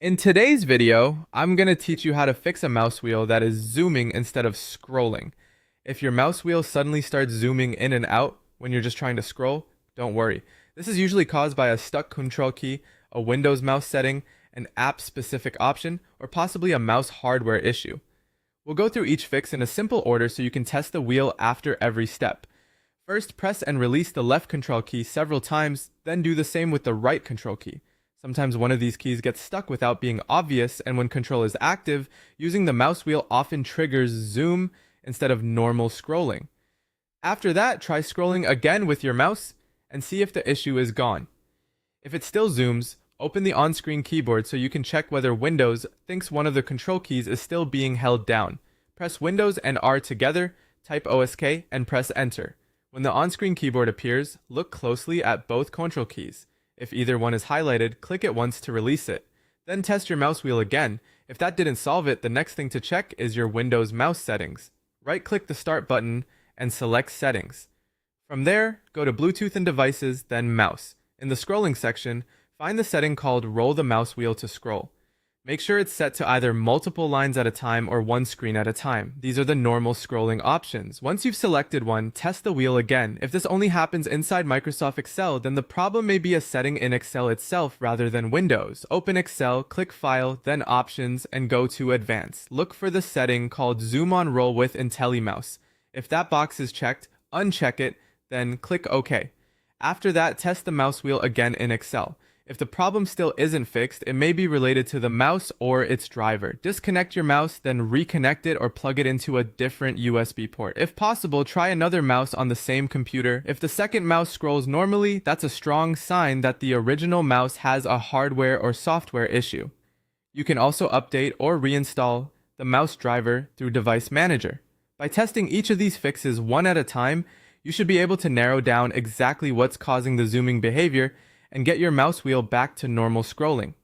In today's video, I'm going to teach you how to fix a mouse wheel that is zooming instead of scrolling. If your mouse wheel suddenly starts zooming in and out when you're just trying to scroll, don't worry. This is usually caused by a stuck control key, a Windows mouse setting, an app-specific option, or possibly a mouse hardware issue. We'll go through each fix in a simple order so you can test the wheel after every step. First, press and release the left control key several times, then do the same with the right control key. Sometimes one of these keys gets stuck without being obvious, and when control is active, using the mouse wheel often triggers zoom instead of normal scrolling. After that, try scrolling again with your mouse and see if the issue is gone. If it still zooms, open the on-screen keyboard so you can check whether Windows thinks one of the control keys is still being held down. Press Windows and R together, type OSK, and press Enter. When the on-screen keyboard appears, look closely at both control keys. If either one is highlighted, click it once to release it. Then test your mouse wheel again. If that didn't solve it, the next thing to check is your Windows mouse settings. Right-click the Start button and select Settings. From there, go to Bluetooth and Devices, then Mouse. In the scrolling section, find the setting called Roll the Mouse Wheel to Scroll. Make sure it's set to either multiple lines at a time or one screen at a time. These are the normal scrolling options. Once you've selected one, test the wheel again. If this only happens inside Microsoft Excel, then the problem may be a setting in Excel itself rather than Windows. Open Excel, click File, then Options, and go to Advanced. Look for the setting called Zoom on Roll with IntelliMouse. If that box is checked, uncheck it, then click OK. After that, test the mouse wheel again in Excel. If the problem still isn't fixed, it may be related to the mouse or its driver. Disconnect your mouse, then reconnect it or plug it into a different USB port. If possible, try another mouse on the same computer. If the second mouse scrolls normally, that's a strong sign that the original mouse has a hardware or software issue. You can also update or reinstall the mouse driver through Device Manager. By testing each of these fixes one at a time, you should be able to narrow down exactly what's causing the zooming behavior and get your mouse wheel back to normal scrolling.